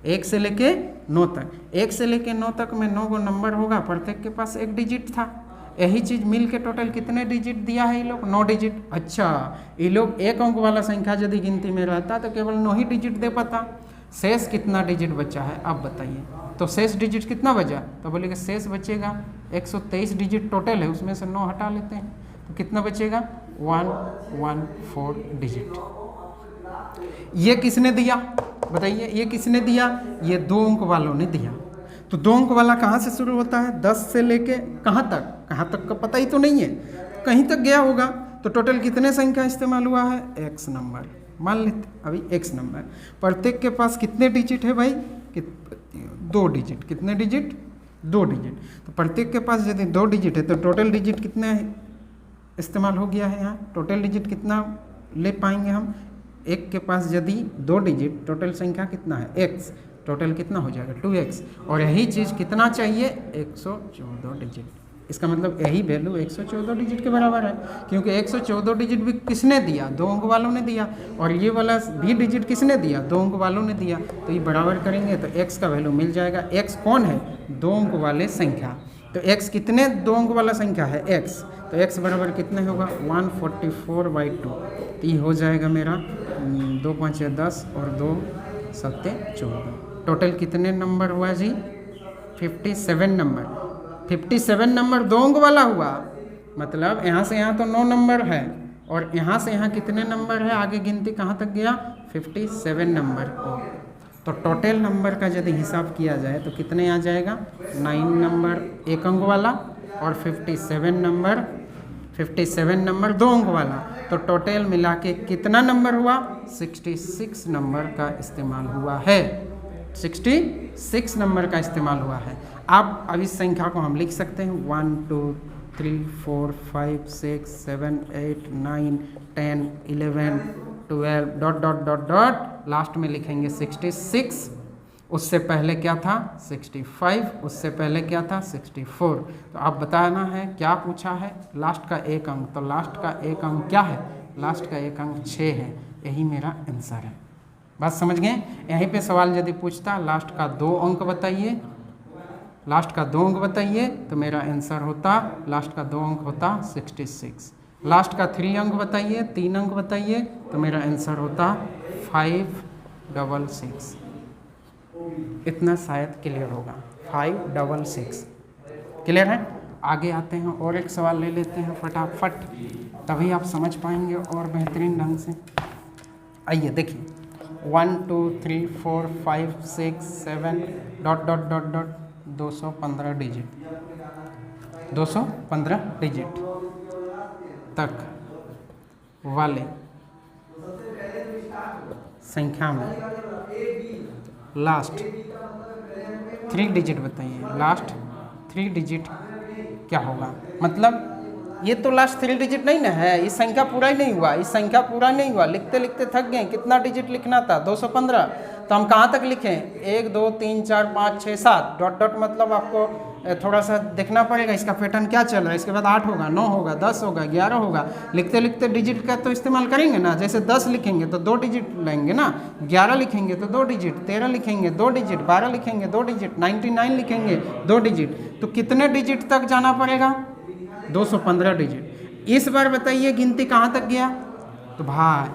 1 से लेके 9 तक। 1 से लेके 9 तक में 9 गो नंबर होगा, प्रत्येक के पास एक डिजिट था। यही चीज़ मिल के टोटल कितने डिजिट दिया है ये लोग? 9 डिजिट। अच्छा, ये लोग एक अंक वाला संख्या यदि गिनती में रहता तो केवल 9 ही डिजिट दे पाता। शेष कितना डिजिट बचा है आप बताइए? तो शेष डिजिट कितना बचा? तो बोलेगा शेष बचेगा 123 डिजिट टोटल है, उसमें से 9 हटा लेते हैं तो कितना बचेगा? 114 डिजिट। ये किसने दिया बताइए? ये किसने दिया? ये 2 अंक वालों ने दिया। तो 2 अंक वाला कहाँ से शुरू होता है? 10 से लेके कहाँ तक का पता ही तो नहीं है, कहीं तक गया होगा। तो टोटल कितने संख्या इस्तेमाल हुआ है? x नंबर मान लेते अभी x नंबर। प्रत्येक के पास कितने डिजिट है भाई? 2 डिजिट। कितने डिजिट? 2 डिजिट। तो प्रत्येक के पास यदि 2 डिजिट है तो टोटल डिजिट कितना इस्तेमाल हो गया है यहाँ? टोटल डिजिट कितना ले पाएंगे हम? एक के पास यदि 2 डिजिट, टोटल संख्या कितना है? x, टोटल कितना हो जाएगा? 2x। और यही चीज़ कितना चाहिए? 114 डिजिट। इसका मतलब यही वैल्यू 114 डिजिट के बराबर है, क्योंकि 114 डिजिट भी किसने दिया? 2 अंक वालों ने दिया। और ये वाला भी डिजिट किसने दिया? 2 अंक वालों ने दिया। तो ये बराबर करेंगे तो x का वैल्यू मिल जाएगा। x कौन है? 2 अंक वाले संख्या। तो x कितने 2 अंक वाला संख्या है? x। तो x बराबर कितने होगा? 144/2। तो ये हो जाएगा मेरा 2 × 5 = 10 और 2 × 7 = 14। टोटल कितने नंबर हुआ जी? 57 नंबर। 57 नंबर 2 अंक वाला हुआ, मतलब यहाँ से यहाँ तो 9 नंबर है और यहाँ से यहाँ कितने नंबर है? आगे गिनती कहाँ तक गया? 57 नंबर। तो टोटल नंबर का यदि हिसाब किया जाए तो कितने आ जाएगा? 9 नंबर 1 अंक वाला और 57 नंबर 2 अंक वाला। तो टोटल मिला के कितना नंबर हुआ? 66 नंबर का इस्तेमाल हुआ है। 66 नंबर का इस्तेमाल हुआ है। अब इस संख्या को हम लिख सकते हैं 1 2 3 4 5 6 7 8 9 10 11 12 ... लास्ट में लिखेंगे 66। उससे पहले क्या था? 65। उससे पहले क्या था? 64। तो अब बताना है क्या पूछा है? लास्ट का एक अंक। तो लास्ट का एक अंक क्या है? लास्ट का एक अंक 6 है। यही मेरा आंसर है। बात समझ गए? यहीं पे सवाल यदि पूछता लास्ट का 2 अंक बताइए, लास्ट का 2 अंक बताइए, तो मेरा आंसर होता, लास्ट का 2 अंक होता 66। लास्ट का 3 अंक बताइए, 3 अंक बताइए, तो मेरा आंसर होता 566। इतना शायद क्लियर होगा। 566 क्लियर है? आगे आते हैं और एक सवाल ले लेते हैं फटाफट, तभी आप समझ पाएंगे और बेहतरीन ढंग से। आइए देखिए 1 2 3 4 5 6 7 ... 215 डिजिट, 215 डिजिट तक वाले संख्या में लास्ट 3 डिजिट बताइए। लास्ट 3 डिजिट क्या होगा? मतलब ये तो लास्ट 3 डिजिट नहीं ना है, इस संख्या पूरा ही नहीं हुआ, इस संख्या पूरा नहीं हुआ। लिखते लिखते थक गए। कितना डिजिट लिखना था? 215। तो हम कहाँ तक लिखें? 1 2 3 4 5 6 7 ... मतलब आपको थोड़ा सा देखना पड़ेगा इसका पैटर्न क्या चल रहा है। इसके बाद 8 होगा, 9 होगा, 10 होगा, 11 होगा। लिखते लिखते डिजिट का तो इस्तेमाल करेंगे ना। जैसे 10 लिखेंगे तो 2 डिजिट लेंगे ना, 11 लिखेंगे तो 2 डिजिट, 13 लिखेंगे 2 डिजिट, 12 लिखेंगे 2 डिजिट, 99 लिखेंगे 2 डिजिट। तो कितने डिजिट तक जाना पड़ेगा? 215 डिजिट। इस बार बताइए गिनती कहाँ तक गया? तो भाई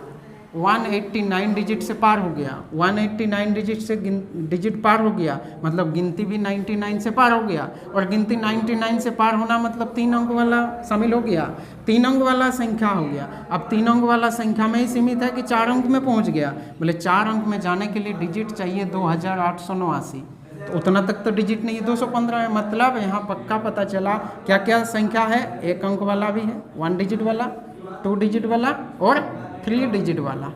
189 डिजिट से पार हो गया। 189 डिजिट पार हो गया, मतलब गिनती भी 99 से पार हो गया। और गिनती 99 से पार होना मतलब 3 अंक वाला शामिल हो गया, 3 अंक वाला संख्या हो गया। अब 3 अंक वाला संख्या में ही सीमित है कि 4 अंक में पहुंच गया। बोले 4 अंक में जाने के लिए डिजिट चाहिए 2889। तो उतना तक तो डिजिट नहीं है, 215 है। मतलब यहाँ पक्का पता चला क्या क्या संख्या है। 1 अंक वाला भी है, 1 डिजिट वाला, 2 डिजिट वाला और 3 डिजिट वाला।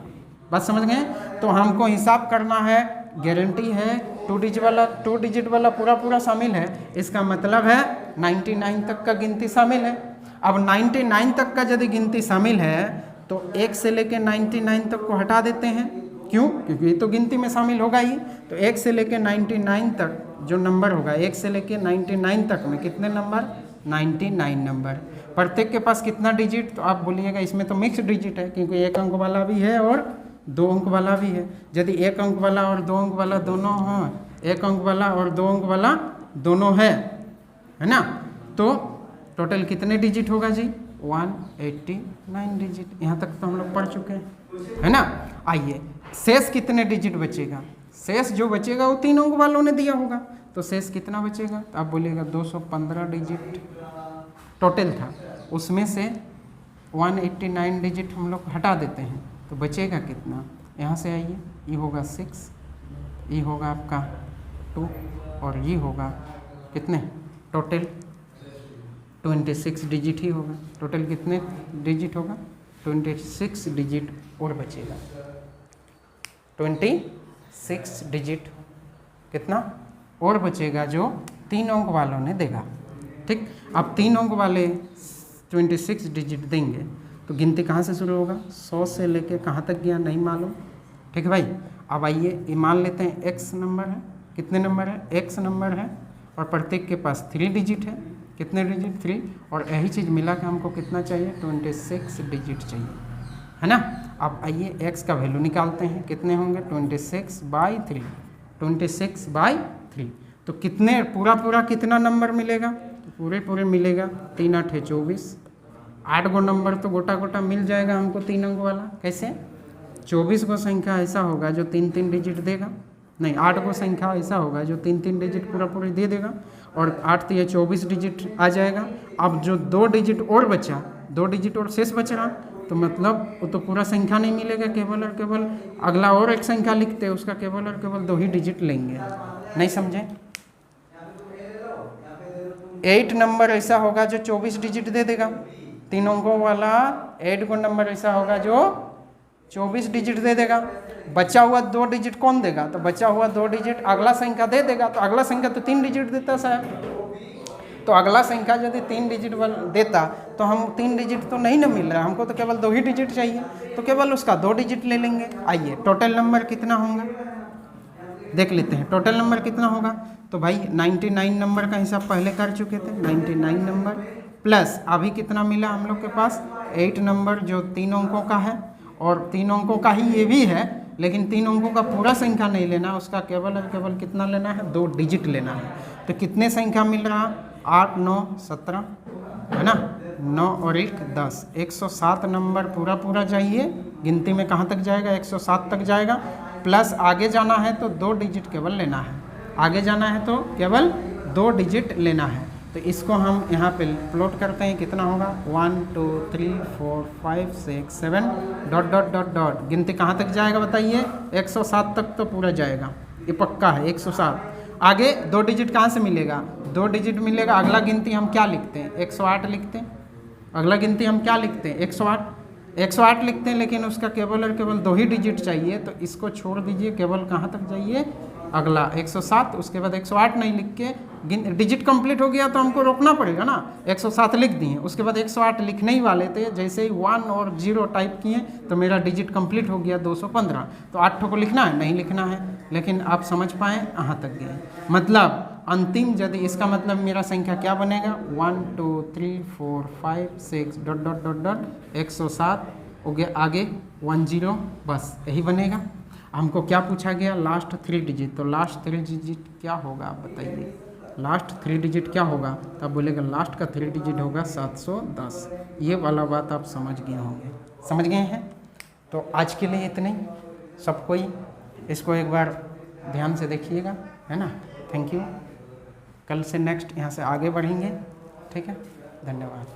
बात समझ गए? तो हमको हिसाब करना है, गारंटी है 2 डिजिट वाला पूरा शामिल है। इसका मतलब है 99 तक का गिनती शामिल है। अब 99 तक का यदि गिनती शामिल है तो 1 से लेकर 99 तक को हटा देते हैं। क्यों? क्योंकि ये तो गिनती में शामिल होगा ही। तो 1 से लेकर 99 तक जो नंबर होगा, 1 से लेकर 99 तक में कितने नंबर? 99 नंबर। प्रत्येक के पास कितना डिजिट? तो आप बोलिएगा इसमें तो मिक्स डिजिट है, क्योंकि 1 अंक वाला भी है और 2 अंक वाला भी है। यदि 1 अंक वाला और 2 अंक वाला दोनों हों, 1 अंक वाला और 2 अंक वाला दोनों है ना, तो टोटल कितने डिजिट होगा जी? 189 डिजिट। यहाँ तक तो हम लोग पढ़ चुके हैं, है ना। आइए, शेष कितने डिजिट बचेगा? शेष जो बचेगा वो 3 अंक वालों ने दिया होगा, तो शेष कितना बचेगा? तो आप बोलिएगा 215 डिजिट टोटल था, उसमें से 189 डिजिट हम लोग हटा देते हैं, तो बचेगा कितना? यहाँ से आइए, ये होगा 6, ये होगा आपका 2, और ये होगा कितने? टोटल 26 डिजिट ही होगा। टोटल कितने डिजिट होगा? 26 डिजिट और बचेगा। 26 डिजिट कितना और बचेगा जो 3 अंक वालों ने देगा। ठीक, अब 3 अंक वाले 26 डिजिट देंगे तो गिनती कहाँ से शुरू होगा? 100 से लेके कहाँ तक गया नहीं मालूम। ठीक है भाई। अब आइए, ये मान लेते हैं x नंबर है। कितने नंबर है? x नंबर है, और प्रत्येक के पास 3 डिजिट है। कितने डिजिट? 3। और यही चीज़ मिला के हमको कितना चाहिए? 26 डिजिट चाहिए, है ना। अब आइए x का वैल्यू निकालते हैं। कितने होंगे? 26/3। 26/3 तो कितने पूरा कितना नंबर मिलेगा? तो पूरे मिलेगा 3 8 24। 8 गो नंबर तो गोटा मिल जाएगा हमको 3 अंक वाला। कैसे? 24 गो संख्या ऐसा होगा जो 3 डिजिट देगा, नहीं 8 गो संख्या ऐसा होगा जो 3 डिजिट पूरा दे देगा, और 8 तो ये 24 डिजिट आ जाएगा। अब जो 2 डिजिट और बचा, 2 डिजिट और शेष बच रहा, तो मतलब वो तो पूरा संख्या नहीं मिलेगा, केवल और केवल अगला और एक संख्या लिखते हैं, उसका केवल और केवल 2 ही डिजिट लेंगे। नहीं समझे? 8 नंबर ऐसा होगा जो 24 डिजिट दे देगा, 3 अंकों वाला 8 गो नंबर ऐसा होगा जो 24 डिजिट दे देगा। बचा हुआ 2 डिजिट कौन देगा? तो बचा हुआ 2 डिजिट अगला संख्या दे देगा। तो अगला संख्या तो 3 डिजिट देता साहब, तो अगला संख्या यदि 3 डिजिट देता तो हम 3 डिजिट तो नहीं ना मिल रहा, हमको तो केवल 2 ही डिजिट चाहिए, तो केवल उसका 2 डिजिट ले लेंगे। आइए, टोटल नंबर कितना होगा देख लेते हैं। टोटल नंबर कितना होगा? तो भाई 99 नंबर का हिसाब पहले कर चुके थे। 99 नंबर प्लस अभी कितना मिला हम लोग के पास? 8 नंबर जो 3 अंकों का है, और 3 अंकों का ही ये भी है, लेकिन 3 अंकों का पूरा संख्या नहीं लेना, उसका केवल और केवल कितना लेना है? 2 डिजिट लेना है। तो कितने संख्या मिल रहा? 8 9 17, है ना। 9 और 1 10, 107 नंबर पूरा चाहिए। गिनती में कहाँ तक जाएगा? 107 तक जाएगा। प्लस आगे जाना है तो 2 डिजिट केवल लेना है, आगे जाना है तो केवल 2 डिजिट लेना है। तो इसको हम यहाँ पे प्लॉट करते हैं। कितना होगा? 1 2 3 4 5 6 7 ... गिनती कहाँ तक जाएगा बताइए? 107 तक तो पूरा जाएगा, ये पक्का है 107। आगे 2 डिजिट कहाँ से मिलेगा? 2 डिजिट मिलेगा। अगला गिनती हम क्या लिखते हैं? 108 लिखते हैं। अगला गिनती हम क्या लिखते हैं? 108 लिखते हैं, लेकिन उसका केवल और केवल 2 ही डिजिट चाहिए, तो इसको छोड़ दीजिए। केवल कहाँ तक जाइए? अगला 107, उसके बाद 108 नहीं लिख के डिजिट कंप्लीट हो गया तो हमको रोकना पड़ेगा ना। 107 लिख दिए, उसके बाद 108 लिखने ही वाले थे, जैसे ही 1 और 0 टाइप किए तो मेरा डिजिट कंप्लीट हो गया 215। तो 8 को लिखना है? नहीं लिखना है, लेकिन आप समझ पाएँ यहाँ तक गए। मतलब अंतिम यदि इसका मतलब मेरा संख्या क्या बनेगा? 1 2 3 4 5 6 ... 107 हो गया। आगे 10, बस यही बनेगा। हमको क्या पूछा गया? Last 3 digit. तो लास्ट 3 डिजिट क्या होगा आप बताइए? लास्ट 3 डिजिट क्या होगा? तब बोलेगा लास्ट का 3 डिजिट होगा 710। ये वाला बात आप समझ गए होंगे, समझ गए हैं? तो आज के लिए इतने ही। सब कोई इसको एक बार ध्यान से देखिएगा, है ना। Thank you. कल से नेक्स्ट यहाँ से आगे बढ़ेंगे, ठीक है। धन्यवाद।